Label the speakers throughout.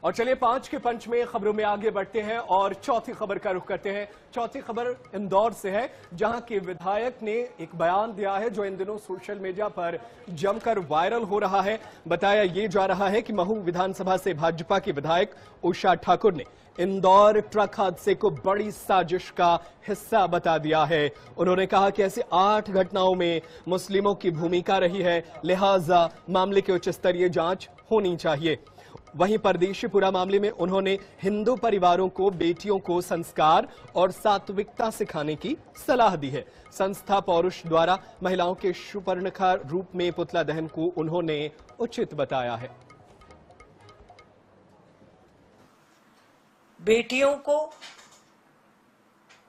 Speaker 1: और चलिए 5 के पंच में खबरों में आगे बढ़ते हैं और चौथी खबर का रुख करते हैं। चौथी खबर इंदौर से है, जहां के विधायक ने एक बयान दिया है जो इन दिनों सोशल मीडिया पर जमकर वायरल हो रहा है। बताया ये जा रहा है कि महू विधानसभा से भाजपा की विधायक उषा ठाकुर ने इंदौर ट्रक हादसे को बड़ी साजिश का हिस्सा बता दिया है। उन्होंने कहा कि ऐसे 8 घटनाओं में मुस्लिमों की भूमिका रही है, लिहाजा मामले की उच्च स्तरीय जांच होनी चाहिए। वहीं परदेशीपुरा मामले में उन्होंने हिंदू परिवारों को बेटियों को संस्कार और सात्विकता सिखाने की सलाह दी है। संस्था पौरुष द्वारा महिलाओं के सुपर्णखा रूप में पुतला दहन को उन्होंने उचित बताया है।
Speaker 2: बेटियों को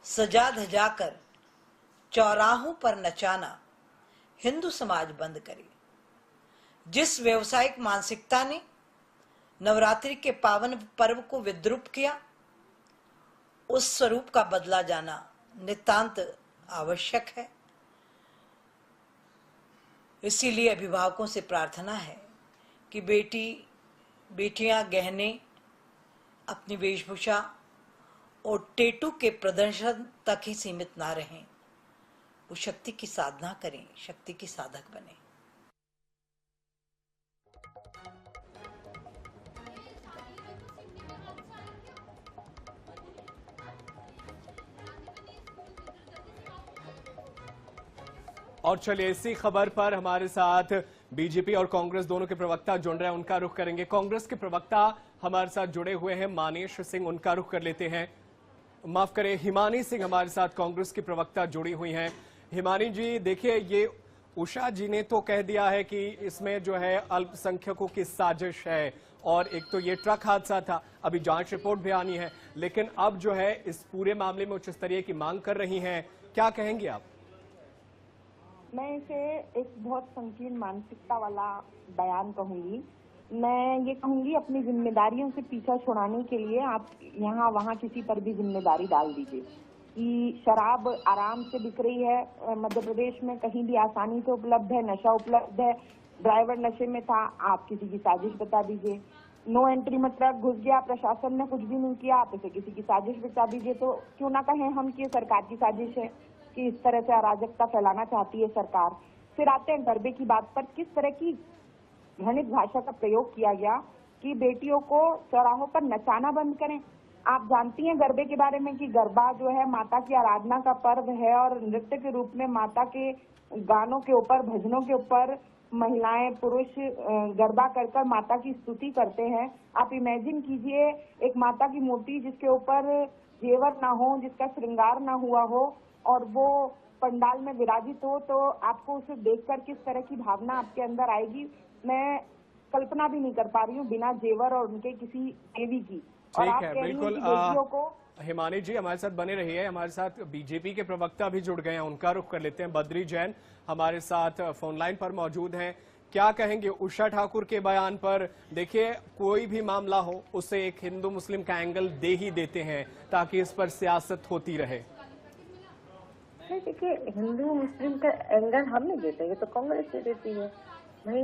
Speaker 2: सजा धजाकर चौराहों पर नचाना हिंदू समाज बंद करे। जिस व्यवसायिक मानसिकता ने नवरात्रि के पावन पर्व को विद्रूप किया, उस स्वरूप का बदला जाना नितांत आवश्यक है। इसीलिए अभिभावकों से प्रार्थना है कि बेटियां गहने, अपनी वेशभूषा और टेटू के प्रदर्शन तक ही सीमित ना रहें। वो शक्ति की साधना करें, शक्ति की साधक बने।
Speaker 1: और चलिए इसी खबर पर हमारे साथ बीजेपी और कांग्रेस दोनों के प्रवक्ता जुड़ रहे हैं, उनका रुख करेंगे। कांग्रेस के प्रवक्ता हमारे साथ जुड़े हुए हैं मानेश सिंह, उनका रुख कर लेते हैं। माफ करें, हिमानी सिंह हमारे साथ कांग्रेस की प्रवक्ता जुड़ी हुई हैं। हिमानी जी, देखिए ये उषा जी ने तो कह दिया है कि इसमें जो है अल्पसंख्यकों की साजिश है, और एक तो ये ट्रक हादसा था, अभी जांच रिपोर्ट भी आनी है, लेकिन अब जो है इस पूरे मामले में उच्च स्तरीय की मांग कर रही हैं। क्या कहेंगे आप?
Speaker 3: मैं इसे एक बहुत संकीर्ण मानसिकता वाला बयान कहूंगी। मैं ये कहूंगी, अपनी जिम्मेदारियों से पीछा छुड़ाने के लिए आप यहाँ वहाँ किसी पर भी जिम्मेदारी डाल दीजिए कि शराब आराम से बिक रही है मध्य प्रदेश में, कहीं भी आसानी से उपलब्ध है, नशा उपलब्ध है, ड्राइवर नशे में था, आप किसी की साजिश बता दीजिए। नो एंट्री में ट्रक घुस गया, प्रशासन ने कुछ भी नहीं किया, आप इसे किसी की साजिश बता दीजिए। तो क्यों ना कहें हम कि सरकार की साजिश है कि इस तरह से अराजकता फैलाना चाहती है सरकार। फिर आते हैं गरबे की बात पर। किस तरह की घृणित भाषा का प्रयोग किया गया कि बेटियों को चौराहों पर नचाना बंद करें। आप जानती हैं गरबे के बारे में कि गरबा जो है माता की आराधना का पर्व है, और नृत्य के रूप में माता के गानों के ऊपर, भजनों के ऊपर महिलाएं पुरुष गरबा कर कर माता की स्तुति करते हैं। आप इमेजिन कीजिए एक माता की मूर्ति जिसके ऊपर जेवर ना हो, जिसका श्रृंगार ना हुआ हो, और वो पंडाल में विराजित हो, तो आपको उसे देखकर किस तरह की भावना आपके अंदर आएगी, मैं कल्पना भी नहीं कर पा रही हूँ बिना जेवर और उनके किसी देवी की। और आप कह रही हैं कि बेटियों को।
Speaker 1: हिमानी जी हमारे साथ बने रहिए। हमारे साथ बीजेपी के प्रवक्ता भी जुड़ गए हैं, उनका रुख कर लेते हैं। बद्री जैन हमारे साथ फोन लाइन पर मौजूद हैं। क्या कहेंगे उषा ठाकुर के बयान पर? देखिए, कोई भी मामला हो उसे एक हिंदू मुस्लिम का एंगल दे ही देते हैं ताकि इस पर सियासत होती रहे।
Speaker 4: देखिए, हिंदू मुस्लिम का एंगल हम नहीं देते, ये तो कांग्रेस दे देती है। भाई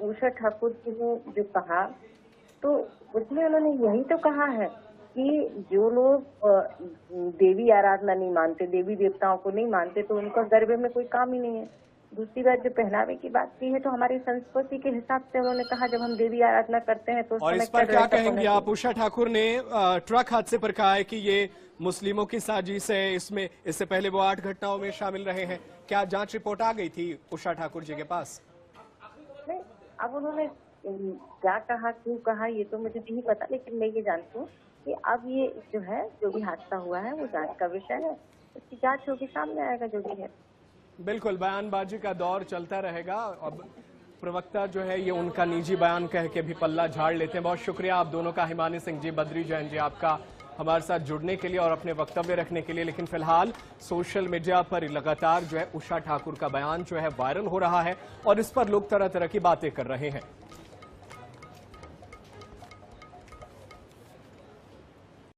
Speaker 4: उषा ठाकुर जी ने जो कहा, तो उसमें उन्होंने यही तो कहा है कि जो लोग देवी आराधना नहीं मानते, देवी देवताओं को नहीं मानते, तो उनका गरबे में कोई काम ही नहीं है। दूसरी बात, जो पहनावे की बात की है, तो हमारी संस्कृति के हिसाब से उन्होंने कहा जब हम देवी आराधना करते हैं तो
Speaker 1: और इस पर क्या कहेंगे आप? उषा ठाकुर ने ट्रक हादसे पर कहा है कि ये मुस्लिमों की साजिश है, इसमें इससे पहले वो 8 घटनाओं में शामिल रहे हैं। क्या जांच रिपोर्ट आ गई थी उषा ठाकुर जी के पास?
Speaker 4: नहीं, अब उन्होंने क्या कहा, क्यों कहा, ये तो मुझे नहीं पता, लेकिन मैं ये जानती हूँ कि अब ये जो है, जो भी हादसा हुआ है वो जांच का विषय है, उसकी जांच होगी, सामने आएगा जो भी है।
Speaker 1: बिल्कुल, बयानबाजी का दौर चलता रहेगा। अब प्रवक्ता जो है ये उनका निजी बयान कह के भी पल्ला झाड़ लेते हैं। बहुत शुक्रिया आप दोनों का, हिमानी सिंह जी, बद्री जैन जी, आपका हमारे साथ जुड़ने के लिए और अपने वक्तव्य रखने के लिए। लेकिन फिलहाल सोशल मीडिया पर लगातार जो है उषा ठाकुर का बयान जो है वायरल हो रहा है और इस पर लोग तरह तरह की बातें कर रहे हैं।